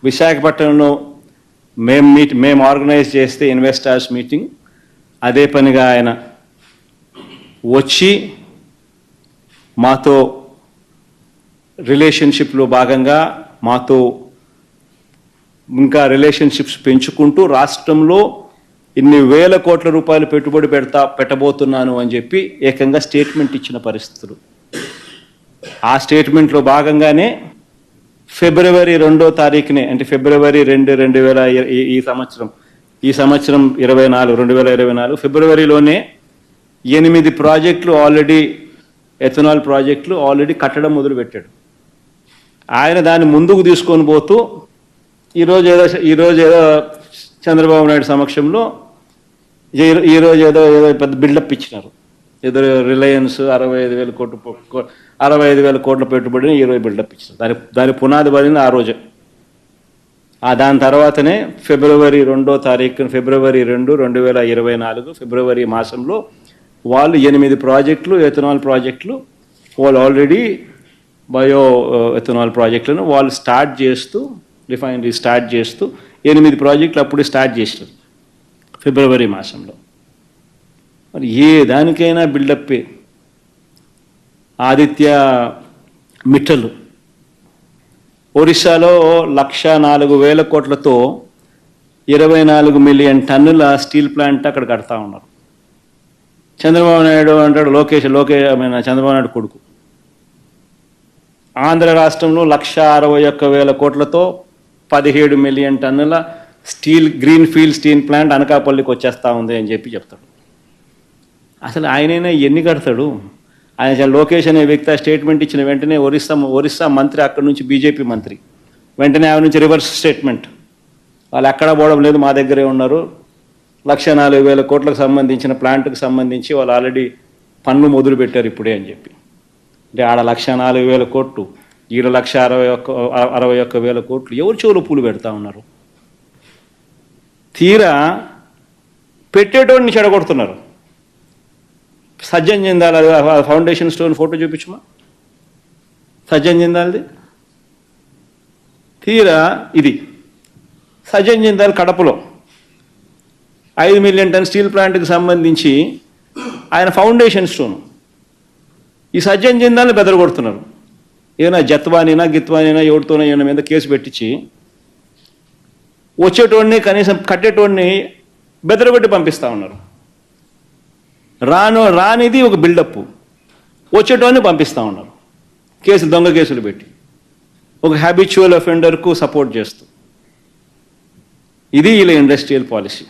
విశాఖపట్నంలో మేము ఆర్గనైజ్ చేస్తే ఇన్వెస్టర్స్ మీటింగ్, అదే పనిగా ఆయన వచ్చి మాతో రిలేషన్షిప్లో భాగంగా మాతో ఇంకా రిలేషన్షిప్స్ పెంచుకుంటూ రాష్ట్రంలో ఇన్ని వేల కోట్ల రూపాయలు పెట్టుబడి పెట్టబోతున్నాను అని చెప్పి ఏకంగా స్టేట్మెంట్ ఇచ్చిన పరిస్థితులు. ఆ స్టేట్మెంట్లో భాగంగానే ఫిబ్రవరి 2వ తారీఖునే, అంటే ఫిబ్రవరి 2, ఈ సంవత్సరం 2024 ఫిబ్రవరిలోనే 8 ప్రాజెక్టులు ఆల్రెడీ, ఎథనాల్ ప్రాజెక్టులు ఆల్రెడీ కట్టడం మొదలుపెట్టాడు. ఆయన దాన్ని ముందుకు తీసుకొని పోతూ ఈరోజు ఏదో చంద్రబాబు నాయుడు సమక్షంలో ఈరోజు ఏదో పెద్ద బిల్డప్ ఇచ్చినారు. ఏదో రిలయన్స్ 65,000 కోట్ల పెట్టుబడిని ఈరోజు బిల్డప్ ఇచ్చినారు. దాని పునాది పడింది ఆ రోజే. దాని తర్వాతనే ఫిబ్రవరి 2వ తారీఖున, ఫిబ్రవరి 2, 2024 ఫిబ్రవరి మాసంలో వాళ్ళు 8 ప్రాజెక్టులు, ఎథనాల్ ప్రాజెక్టులు వాళ్ళు ఆల్రెడీ బయో ఎథనాల్ ప్రాజెక్టులను వాళ్ళు స్టార్ట్ చేస్తూ, రిఫైనరీ స్టార్ట్ చేస్తూ 8 ప్రాజెక్టులు అప్పుడే స్టార్ట్ చేసినారు ఫిబ్రవరి మాసంలో. మరి ఏ దానికైనా బిల్డప్పే. ఆదిత్య మిట్టలు ఒరిస్సాలో 104,000 కోట్లతో 24 మిలియన్ టన్నుల స్టీల్ ప్లాంట్ అక్కడ కడతా ఉన్నారు. చంద్రబాబు నాయుడు అంటాడు, చంద్రబాబు నాయుడు కొడుకు. ఆంధ్ర రాష్ట్రంలో 161,000 కోట్లతో 17 మిలియన్ టన్నుల గ్రీన్ ఫీల్డ్ స్టీల్ ప్లాంట్ అనకాపల్లికి వచ్చేస్తూ ఉంది అని చెప్పి చెప్తాడు. అసలు ఆయనైనా ఎన్ని కడతాడు? ఆయన లోకేష్ అనే వ్యక్తి స్టేట్మెంట్ ఇచ్చిన వెంటనే ఒరిస్సా మంత్రి, అక్కడి నుంచి బీజేపీ మంత్రి, వెంటనే ఆయన నుంచి రివర్స్ స్టేట్మెంట్, వాళ్ళు ఎక్కడా పోవడం లేదు, మా దగ్గరే ఉన్నారు, 104,000 కోట్లకు సంబంధించిన ప్లాంట్కి సంబంధించి వాళ్ళు ఆల్రెడీ పన్ను మొదలు పెట్టారు ఇప్పుడే అని చెప్పి. అంటే ఆడ 104,000 కోట్లు, ఈడ 161,000 కోట్లు. ఎవరు చెవులు పూలు పెడతా ఉన్నారు? తీరా పెట్టేటోడిని చెడగొడుతున్నారు. Sajjan Jindal foundation stone photo చూపించమా, సజ్జన్ జిందాల్ది. తీరా ఇది సజ్జన్ జిందాల్ కడపలో 5 మిలియన్ టన్ స్టీల్ ప్లాంట్కి సంబంధించి ఆయన ఫౌండేషన్ స్టోన్. ఈ సజ్జన్ జిందాల్ని బెదరగొడుతున్నారు. ఏదైనా గిత్వానీనా ఎవరితోనో ఈయన మీద కేసు పెట్టించి వచ్చేటోడిని, కనీసం కట్టేటోడిని బెదరగొట్టి పంపిస్తూ ఉన్నారు. రానిది ఒక బిల్డప్, వచ్చేటోడిని పంపిస్తూ ఉన్నారు దొంగ కేసులు పెట్టి, ఒక హ్యాబిచువల్ అఫెండర్కు సపోర్ట్ చేస్తూ. ఇది ఇలా ఇండస్ట్రియల్ పాలసీ.